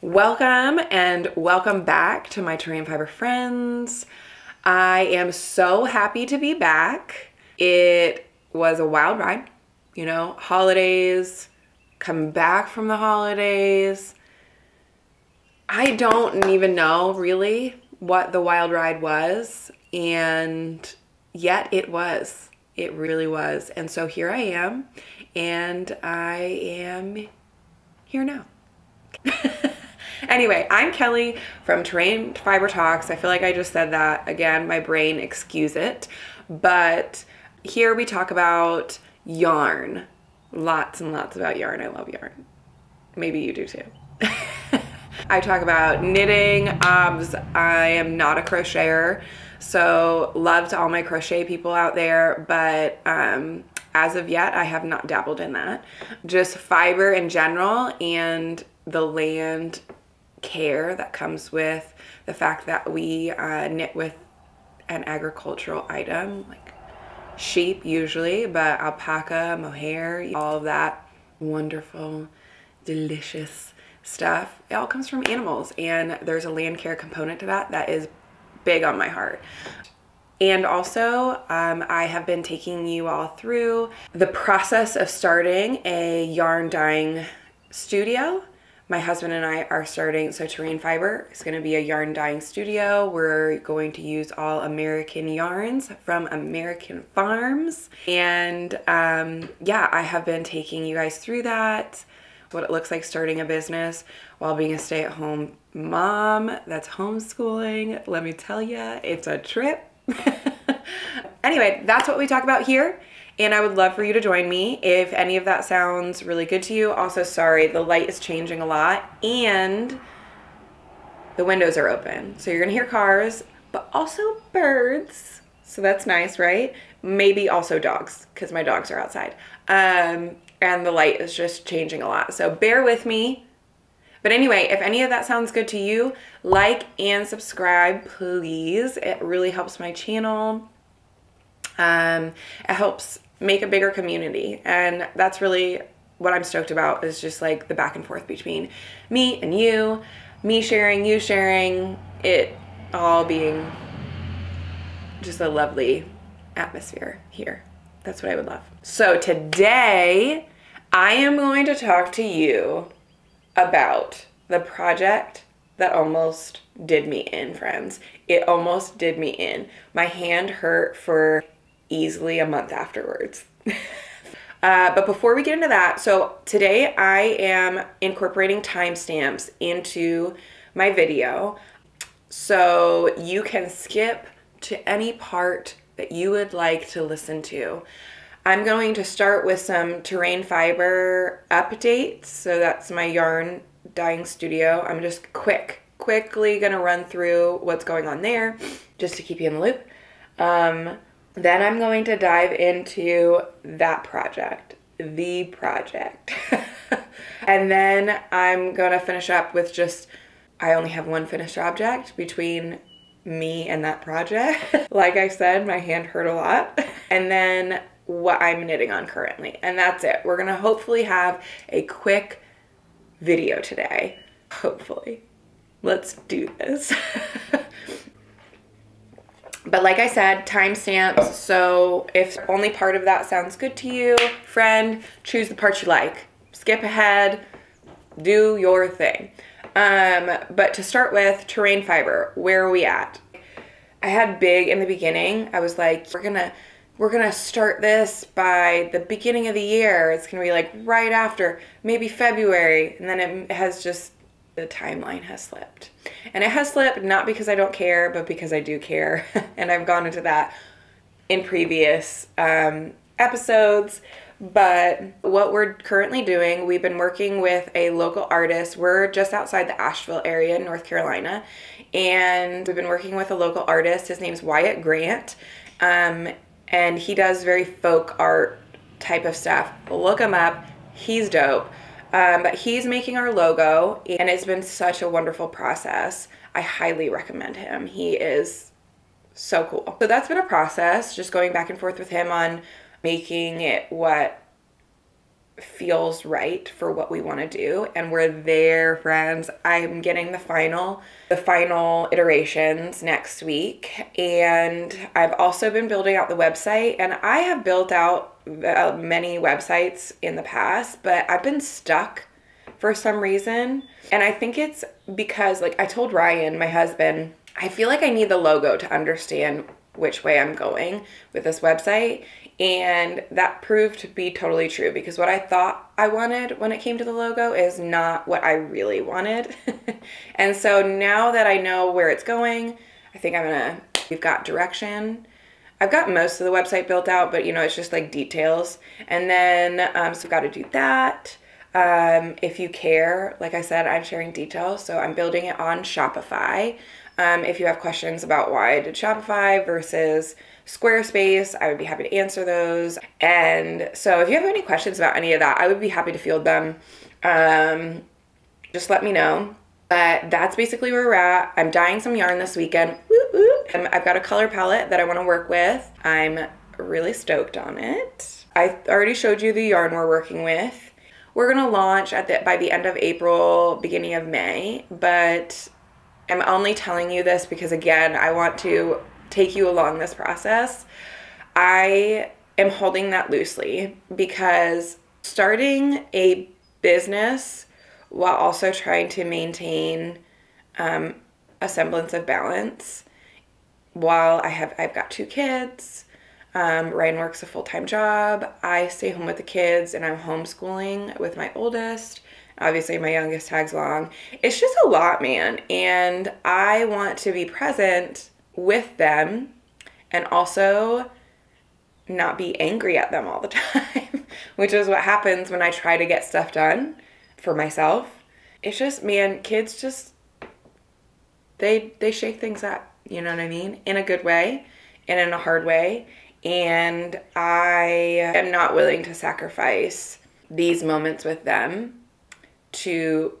Welcome and welcome back to my terrain fiber friends. I am so happy to be back. It was a wild ride, holidays, come back from the holidays. I don't even know really what the wild ride was, and yet it was. It really was. And so here I am, and I am here now. Anyway, I'm Kelly from Terrain Fiber Talks. I feel like I just said that again. My brain, excuse it. But here we talk about yarn. Lots and lots about yarn. I love yarn. Maybe you do too. I talk about knitting. I am not a crocheter, so love to all my crochet people out there, but as of yet, I have not dabbled in that. Just fiber in general and the land care that comes with the fact that we knit with an agricultural item like sheep usually, but alpaca, mohair, all of that wonderful, delicious stuff. It all comes from animals, and there's a land care component to that is big on my heart. And also, I have been taking you all through the process of starting a yarn dyeing studio. My husband and I are starting, so Terrain Fiber is going to be a yarn dyeing studio. We're going to use all American yarns from American farms. And yeah, I have been taking you guys through that, what it looks like starting a business while being a stay-at-home mom that's homeschooling. Let me tell you, it's a trip. Anyway, that's what we talk about here. And I would love for you to join me if any of that sounds really good to you. Also, sorry, the light is changing a lot and the windows are open. So you're gonna hear cars, but also birds. So that's nice, right? Maybe also dogs, because my dogs are outside. And the light is just changing a lot. So bear with me. But anyway, if any of that sounds good to you, like and subscribe, please. It really helps my channel. It helps make a bigger community, and that's really what I'm stoked about, is just like the back and forth between me and you, me sharing, you sharing, it all being just a lovely atmosphere here. That's what I would love. So today I am going to talk to you about the project that almost did me in, friends. It almost did me in. My hand hurt for easily a month afterwards. But before we get into that, so today I am incorporating timestamps into my video, so you can skip to any part that you would like to listen to. I'm going to start with some Terrain Fiber updates. So that's my yarn dyeing studio. I'm just quickly gonna run through what's going on there just to keep you in the loop. Then I'm going to dive into that project, the project. And then I'm gonna finish up with just, I only have one finished object between me and that project. Like I said, my hand hurt a lot. And then what I'm knitting on currently. And that's it. We're gonna hopefully have a quick video today. Hopefully. Let's do this. But like I said, timestamps, so if only part of that sounds good to you, friend, choose the part you like. Skip ahead, do your thing. But to start with, Terrain Fiber, where are we at? I had big in the beginning. I was like, we're gonna start this by the beginning of the year. It's gonna be like right after, maybe February, and then it has just, the timeline has slipped. And it has slipped not because I don't care, but because I do care. And I've gone into that in previous episodes. But what we're currently doing, we've been working with a local artist. We're just outside the Asheville area in North Carolina. And we've been working with a local artist. His name's Wyatt Grant. And he does very folk art type of stuff. Look him up. He's dope. But he's making our logo, and it's been such a wonderful process. I highly recommend him. He is so cool. So that's been a process, just going back and forth with him on making it what feels right for what we want to do, and we're there, friends. I'm getting the final iterations next week, and I've also been building out the website, and I have built out many websites in the past, but I've been stuck for some reason. And I think it's because, like I told Ryan, my husband, I feel like I need the logo to understand which way I'm going with this website. And that proved to be totally true, because what I thought I wanted when it came to the logo is not what I really wanted. And so now that I know where it's going, I think we've got direction. I've got most of the website built out, but it's just like details. And then, so I've got to do that. If you care, like I said, I'm sharing details. So I'm building it on Shopify. If you have questions about why I did Shopify versus Squarespace, I would be happy to answer those. And so if you have any questions about any of that, I would be happy to field them. Just let me know. But that's basically where we're at. I'm dyeing some yarn this weekend. Woo woo. I've got a color palette that I want to work with. I'm really stoked on it. I already showed you the yarn we're working with. We're going to launch by the end of April, beginning of May, but I'm only telling you this because, again, I want to take you along this process. I am holding that loosely because starting a business while also trying to maintain a semblance of balance while I've got 2 kids. Ryan works a full-time job. I stay home with the kids, and I'm homeschooling with my oldest. Obviously, my youngest tags along. It's just a lot, man. And I want to be present with them and also not be angry at them all the time, which is what happens when I try to get stuff done for myself. It's just, man, kids just, they shake things up, you know what I mean? In a good way and in a hard way. And I am not willing to sacrifice these moments with them to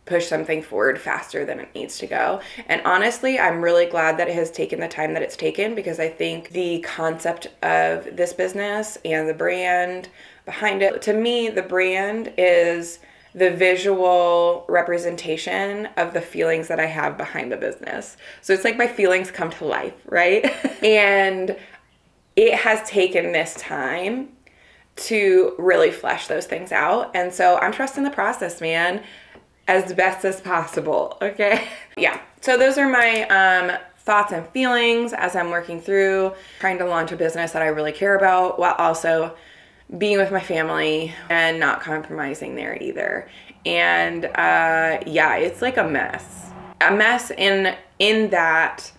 push something forward faster than it needs to go. And honestly, I'm really glad that it has taken the time that it's taken, because I think the concept of this business and the brand behind it, to me, the brand is the visual representation of the feelings that I have behind the business. So it's like my feelings come to life, right? And it has taken this time to really flesh those things out. And so I'm trusting the process, man, as best as possible, okay? Yeah, so those are my thoughts and feelings as I'm working through trying to launch a business that I really care about, while also being with my family and not compromising there either. And yeah, it's like a mess in that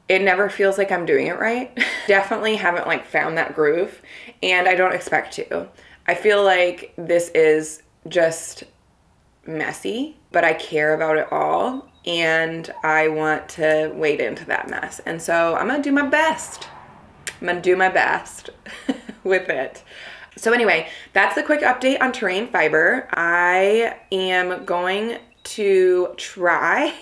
it never feels like I'm doing it right. Definitely haven't like found that groove, and I don't expect to. I feel like this is just messy, but I care about it all, and I want to wade into that mess. And so I'm gonna do my best. I'm gonna do my best with it. So anyway, that's the quick update on Terrain Fiber. I am going to try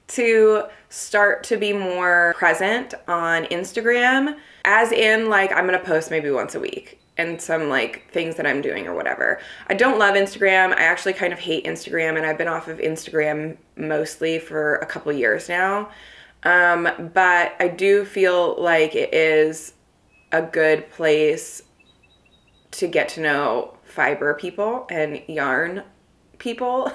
to start to be more present on Instagram, as in like I'm gonna post maybe once a week and some like things that I'm doing or whatever. I don't love Instagram. I actually kind of hate Instagram, and I've been off of Instagram mostly for a couple years now. But I do feel like it is a good place to get to know fiber people and yarn people.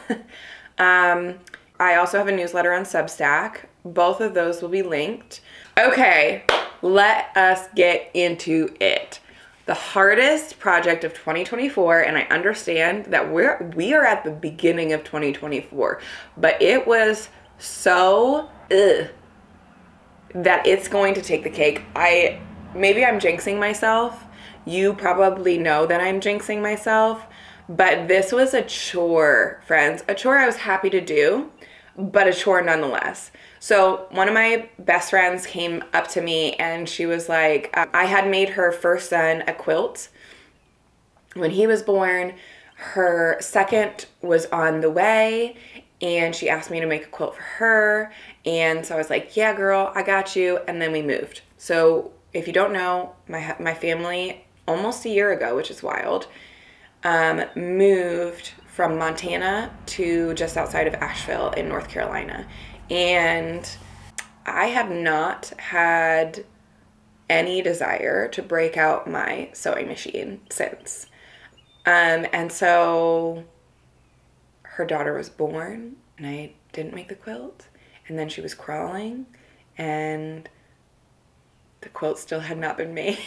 I also have a newsletter on Substack. Both of those will be linked. Okay, let us get into it. The hardest project of 2024, and I understand that we are at the beginning of 2024, but it was so that it's going to take the cake. Maybe I'm jinxing myself. You probably know that I'm jinxing myself, but this was a chore, friends. A chore I was happy to do, but a chore nonetheless. So one of my best friends came up to me and she was like, I had made her first son a quilt when he was born. Her second was on the way, and she asked me to make a quilt for her. And so I was like, yeah, girl, I got you. And then we moved. So if you don't know, my family almost a year ago, which is wild, moved from Montana to just outside of Asheville in North Carolina. And I have not had any desire to break out my sewing machine since. And so her daughter was born and I didn't make the quilt, and then she was crawling and the quilt still had not been made.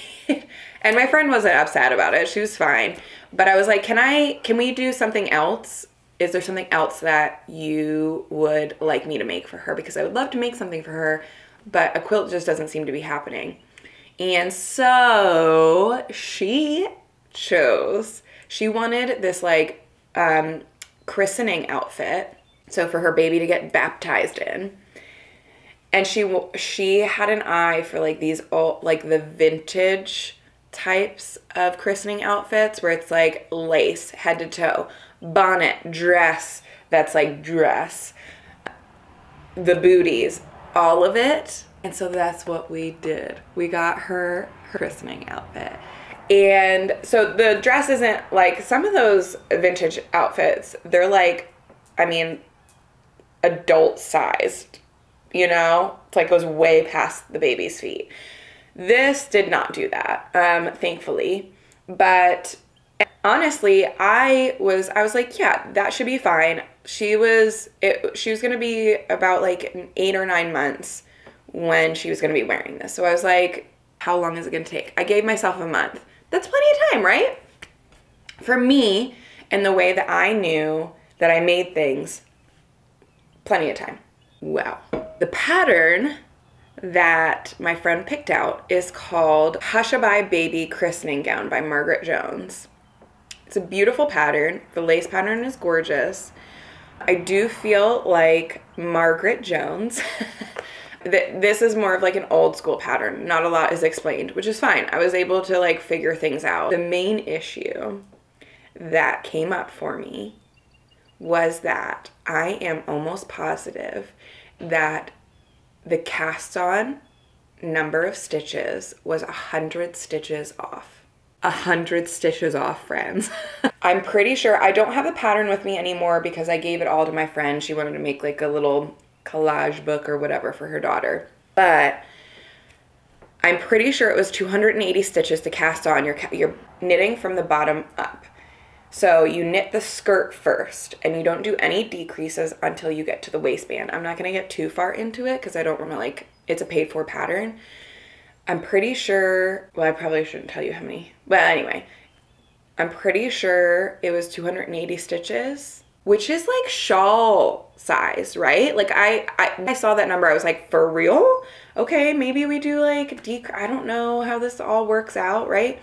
And my friend wasn't upset about it. She was fine. But I was like, can we do something else? Is there something else that you would like me to make for her? Because I would love to make something for her, but a quilt just doesn't seem to be happening. And so she wanted this like christening outfit. So for her baby to get baptized in. And she had an eye for like these old, like the vintage types of christening outfits where it's like lace head to toe, bonnet, dress, that's like dress, the booties, all of it. And so that's what we did. We got her christening outfit. And so the dress isn't like some of those vintage outfits, they're like, I mean, adult sized. You know, it's like goes way past the baby's feet. This did not do that, thankfully. But honestly, I was like, yeah, that should be fine. She was going to be about like 8 or 9 months when she was going to be wearing this. So I was like, how long is it going to take? I gave myself a month. That's plenty of time, right? For me, and the way that I knew that I made things, plenty of time. Wow. The pattern that my friend picked out is called Hushabye Baby Christening Gown by Margaret Jones. It's a beautiful pattern. The lace pattern is gorgeous. I do feel like Margaret Jones, this is more of like an old school pattern. Not a lot is explained, which is fine. I was able to like figure things out. The main issue that came up for me was that I am almost positive that the cast on number of stitches was 100 stitches off. 100 stitches off, friends. I'm pretty sure I don't have the pattern with me anymore because I gave it all to my friend. She wanted to make like a little collage book or whatever for her daughter. But I'm pretty sure it was 280 stitches to cast on. You're knitting from the bottom up. So you knit the skirt first and you don't do any decreases until you get to the waistband. I'm not going to get too far into it because I don't want to like, it's a paid for pattern. I'm pretty sure, well, I probably shouldn't tell you how many, but anyway, I'm pretty sure it was 280 stitches, which is like shawl size, right? Like I saw that number. I was like, for real? Okay, maybe we do like, I don't know how this all works out, right?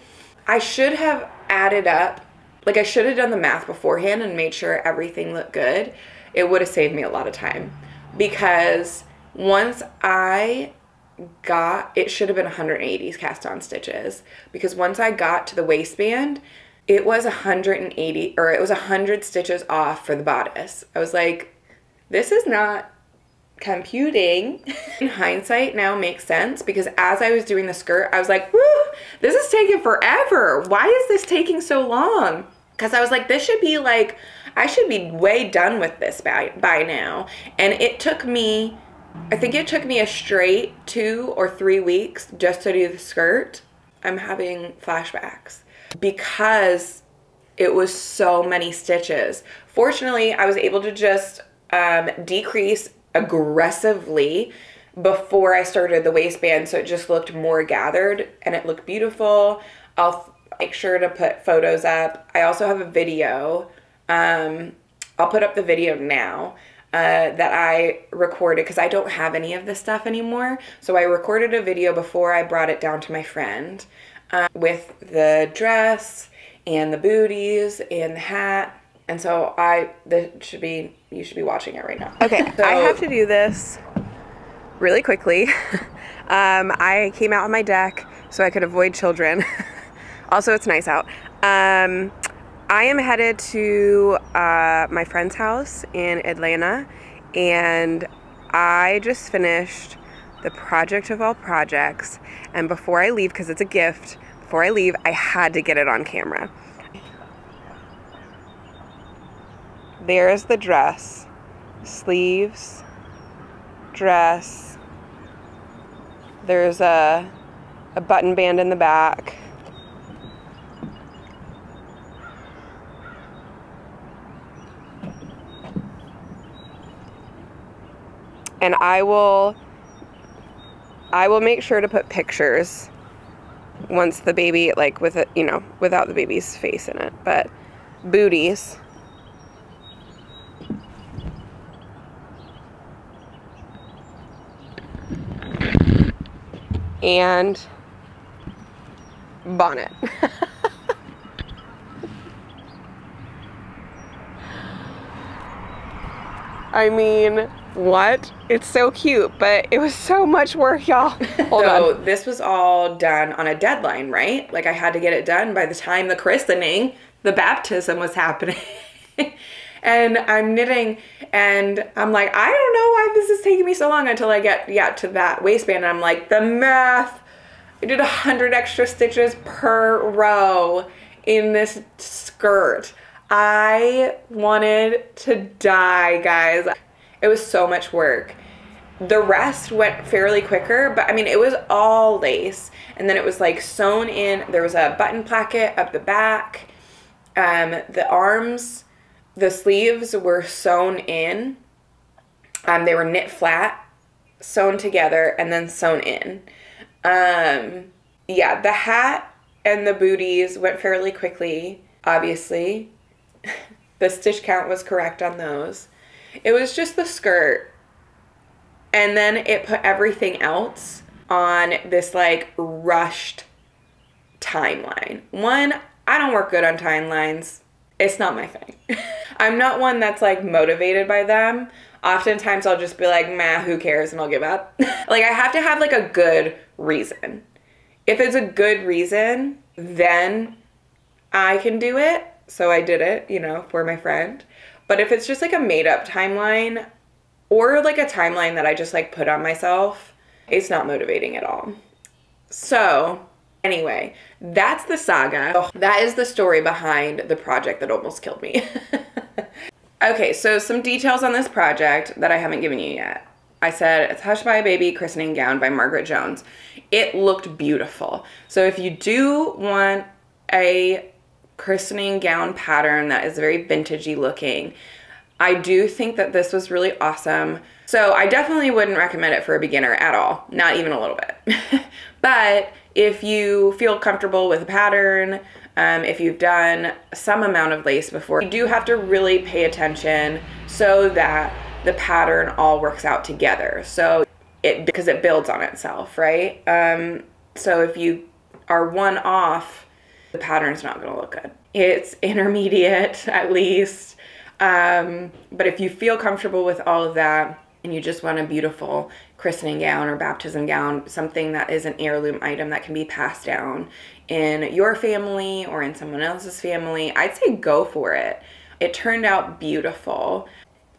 I should have added up. Like I should have done the math beforehand and made sure everything looked good. It would have saved me a lot of time because once I got, it should have been 180 cast on stitches because once I got to the waistband, it was 180 or it was 100 stitches off for the bodice. I was like, this is not computing. In hindsight now makes sense because as I was doing the skirt, I was like, woo, this is taking forever. Why is this taking so long? Because I was like, this should be like, I should be way done with this by now. And it took me, I think it took me a straight 2 or 3 weeks just to do the skirt. I'm having flashbacks because it was so many stitches. Fortunately, I was able to just decrease aggressively before I started the waistband, so it just looked more gathered and it looked beautiful. I'll make sure to put photos up. I also have a video. I'll put up the video now that I recorded because I don't have any of this stuff anymore. So I recorded a video before I brought it down to my friend with the dress and the booties and the hat. And so you should be watching it right now. Okay, so, I have to do this really quickly. I came out on my deck so I could avoid children. Also, it's nice out. I am headed to my friend's house in Atlanta, and I just finished the project of all projects. And before I leave, because it's a gift, before I leave, I had to get it on camera. there's the dress, sleeves, dress. There's a button band in the back. And I will make sure to put pictures once the baby, like with it, you know, without the baby's face in it, but booties. And bonnet. I mean, what? It's so cute, but it was so much work, y'all. Hold on. This was all done on a deadline, right? Like I had to get it done by the time the christening, the baptism was happening. And I'm knitting and I'm like, I don't know why this is taking me so long until I get to that waistband. And I'm like, the math. I did 100 extra stitches per row in this skirt. I wanted to die, guys. It was so much work. The rest went fairly quicker, but I mean, it was all lace. And then it was like sewn in. There was a button placket up the back. The arms, the sleeves were sewn in. They were knit flat, sewn together, and then sewn in. Yeah, the hat and the booties went fairly quickly, obviously. The stitch count was correct on those. It was just the skirt. And then it put everything else on this like rushed timeline. One, I don't work good on timelines. It's not my thing. I'm not one that's like motivated by them. Oftentimes I'll just be like, meh, who cares, and I'll give up. Like I have to have like a good reason. If it's a good reason, then I can do it. So I did it, you know, for my friend. But if it's just like a made up timeline or like a timeline that I just like put on myself, it's not motivating at all. So anyway, that's the saga. That is the story behind the project that almost killed me. Okay, so some details on this project that I haven't given you yet. I said it's Hush by a Baby Christening Gown by Margaret Jones. It looked beautiful. So if you do want a christening gown pattern that is very vintagey looking, I do think that this was really awesome. So I definitely wouldn't recommend it for a beginner at all, not even a little bit. But if you feel comfortable with a pattern, if you've done some amount of lace before, you do have to really pay attention so that the pattern all works out together. So because it builds on itself, right? So if you are one off, the pattern's not gonna look good. It's intermediate at least. But if you feel comfortable with all of that and you just want a beautiful christening gown or baptism gown, something that is an heirloom item that can be passed down in your family or in someone else's family, I'd say go for it. It turned out beautiful.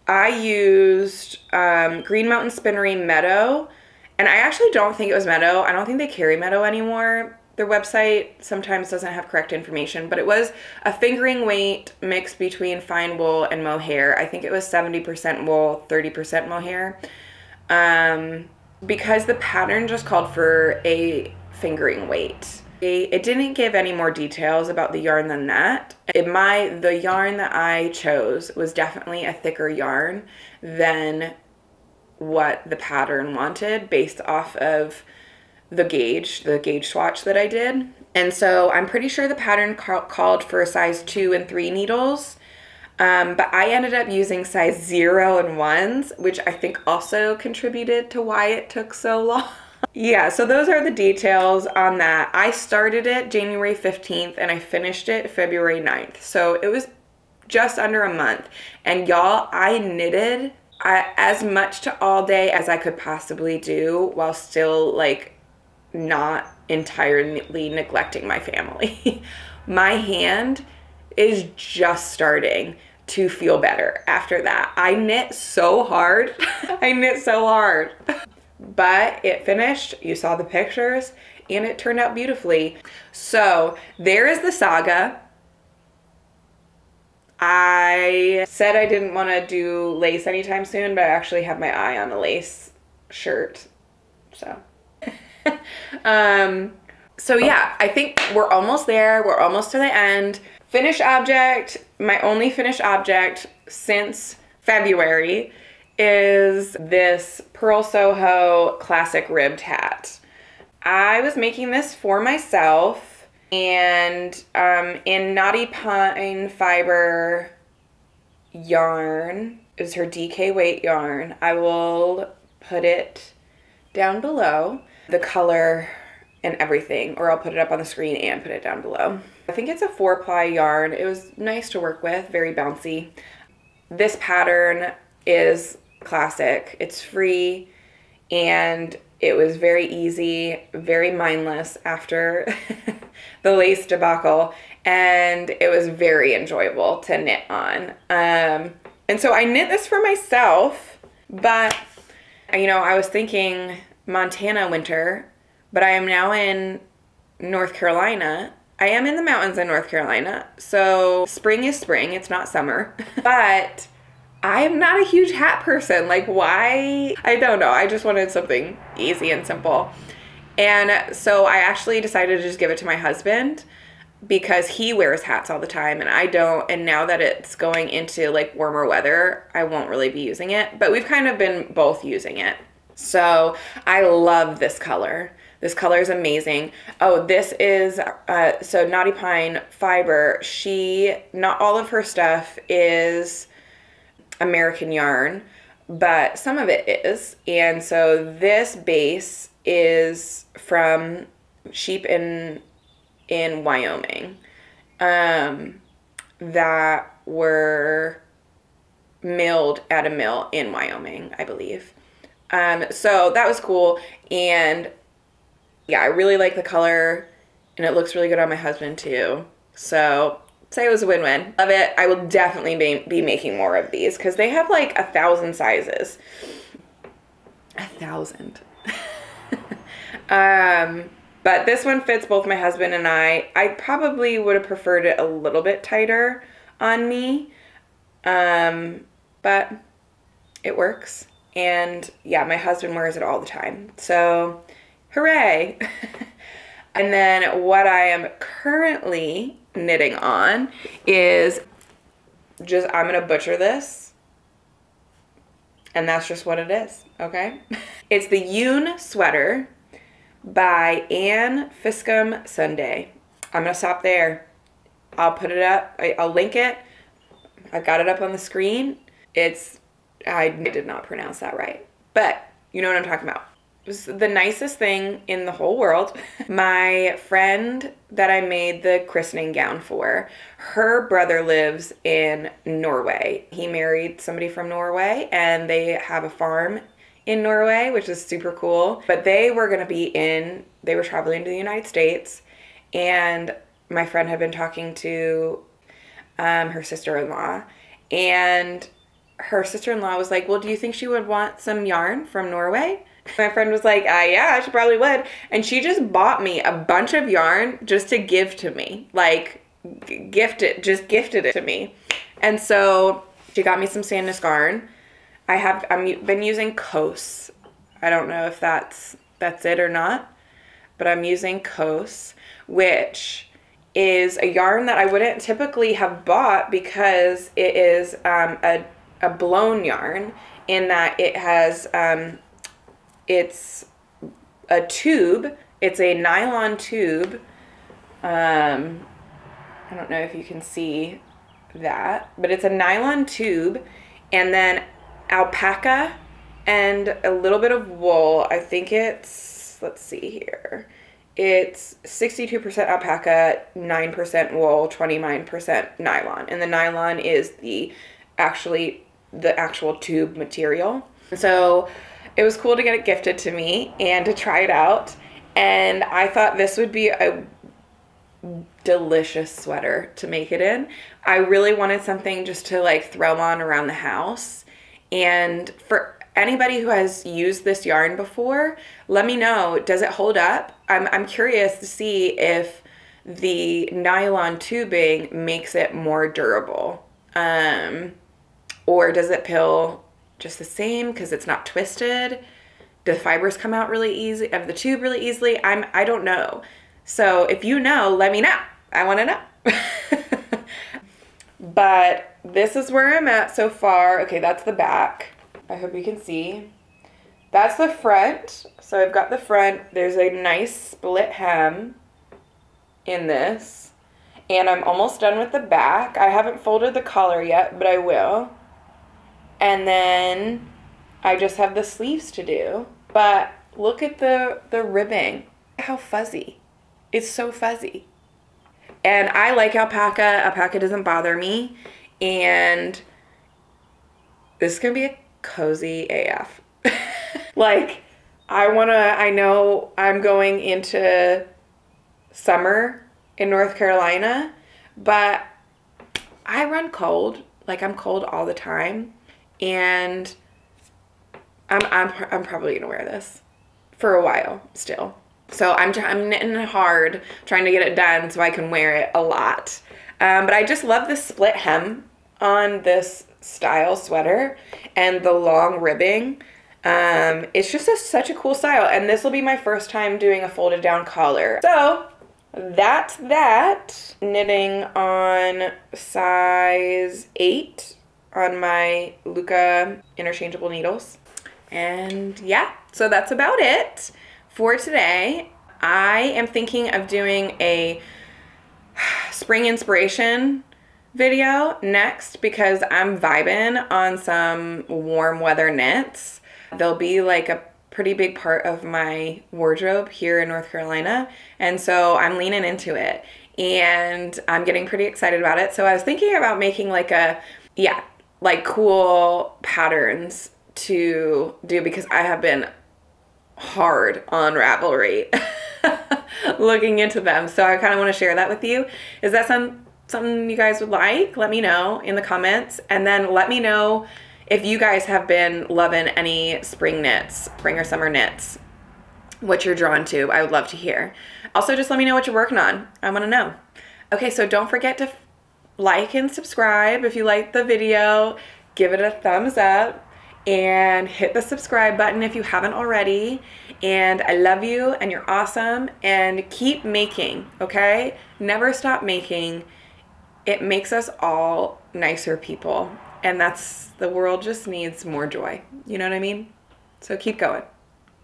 I used Green Mountain Spinnery Meadow, and I actually don't think it was Meadow. I don't think they carry Meadow anymore. Their website sometimes doesn't have correct information, but it was a fingering weight mix between fine wool and mohair. I think it was 70% wool, 30% mohair. Because the pattern just called for a fingering weight. It didn't give any more details about the yarn than that. The yarn that I chose was definitely a thicker yarn than what the pattern wanted based off of the gauge swatch that I did. And so I'm pretty sure the pattern called for a size 2 and 3 needles. But I ended up using size 0 and 1s, which I think also contributed to why it took so long. Yeah, so those are the details on that. I started it January 15th and I finished it February 9th. So it was just under a month. And y'all, I knitted as much to all day as I could possibly do while still like not entirely neglecting my family. My hand is just starting to feel better after that. I knit so hard. I knit so hard. But it finished, you saw the pictures, and it turned out beautifully. So there is the saga. I said I didn't want to do lace anytime soon, but I actually have my eye on a lace shirt. So, so yeah, I think we're almost there. We're almost to the end. Finished object, my only finished object since February is this Pearl Soho classic ribbed hat. I was making this for myself, and in Knotty Pine Fiber yarn is her DK weight yarn. I will put it down below, the color and everything, or I'll put it up on the screen and put it down below. I think it's a 4-ply yarn. It was nice to work with, very bouncy. This pattern is classic. It's free, and it was very easy, very mindless after the lace debacle, and it was very enjoyable to knit on. And so I knit this for myself, but you know, I was thinking Montana winter, but I am now in North Carolina. I am in the mountains in North Carolina, so spring is spring, it's not summer. But I am not a huge hat person. Like, why? I don't know. I just wanted something easy and simple. And so I actually decided to just give it to my husband because he wears hats all the time and I don't. And now that it's going into like warmer weather, I won't really be using it. But we've kind of been both using it. So I love this color. This color is amazing. Oh, this is, so Knotty Pine Fiber, not all of her stuff is American yarn, but some of it is. And so this base is from sheep in Wyoming that were milled at a mill in Wyoming, I believe. So that was cool. And yeah, I really like the color and it looks really good on my husband too. So say it was a win-win. Love it. I will definitely be making more of these because they have like 1,000 sizes. 1,000. But this one fits both my husband and I. I probably would have preferred it a little bit tighter on me. But it works. And yeah, my husband wears it all the time. So hooray. And then what I am currently knitting on is just, I'm gonna butcher this. And that's just what it is, okay? It's the Yoon Sweater by Anne Fiscum Sunday. I'm gonna stop there. I'll put it up, I'll link it. I've got it up on the screen. I did not pronounce that right, but you know what I'm talking about. It was the nicest thing in the whole world. My friend that I made the christening gown for, her brother lives in Norway. He married somebody from Norway and they have a farm in Norway, which is super cool. But they were traveling to the United States, and my friend had been talking to her sister-in-law, and her sister-in-law was like, well, do you think she would want some yarn from Norway? My friend was like, yeah, she probably would. And she just bought me a bunch of yarn just to give to me. Like, just gifted it to me. And so she got me some Sandnes yarn. I've been using Kos. I don't know if that's it or not, but I'm using Kos, which is a yarn that I wouldn't typically have bought because it is a blown yarn in that it has, it's a tube. It's a nylon tube. I don't know if you can see that, but it's a nylon tube, and then alpaca and a little bit of wool. I think it's, let's see here. It's 62% alpaca, 9% wool, 29% nylon. And the nylon is the actual tube material. So it was cool to get it gifted to me and to try it out. And I thought this would be a delicious sweater to make it in. I really wanted something just to like throw on around the house. And for anybody who has used this yarn before, let me know, does it hold up? I'm curious to see if the nylon tubing makes it more durable. Or does it peel just the same because it's not twisted? Do the fibers come out really easy of the tube really easily? I don't know. So if you know, let me know. I want to know. But this is where I'm at so far. Okay, that's the back. I hope you can see. That's the front. So I've got the front. There's a nice split hem in this. And I'm almost done with the back. I haven't folded the collar yet, but I will. And then I just have the sleeves to do. But look at the ribbing. How fuzzy. It's so fuzzy. And I like alpaca. Alpaca doesn't bother me. And this is going to be a cozy AF. Like, I know I'm going into summer in North Carolina, but I run cold. Like, I'm cold all the time. And I'm probably gonna wear this for a while still. So I'm knitting hard, trying to get it done so I can wear it a lot. But I just love the split hem on this style sweater and the long ribbing. It's just such a cool style, and this will be my first time doing a folded down collar. So that's that. Knitting on size 8 on my Luca interchangeable needles. And yeah, so that's about it for today. I am thinking of doing a spring inspiration video next because I'm vibing on some warm weather knits. They'll be like a pretty big part of my wardrobe here in North Carolina, and so I'm leaning into it and I'm getting pretty excited about it. So I was thinking about making like cool patterns to do because I have been hard on Ravelry looking into them. So I kind of want to share that with you. Is that something you guys would like? Let me know in the comments, and then let me know if you guys have been loving any spring knits, spring or summer knits, what you're drawn to. I would love to hear. Also, just let me know what you're working on. I want to know. Okay, so don't forget to like and subscribe if you like the video. Give it a thumbs up and hit the subscribe button if you haven't already. And I love you, and you're awesome, and keep making, okay? Never stop making. It makes us all nicer people, and the world just needs more joy. You know what I mean? So keep going.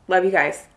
Love you guys.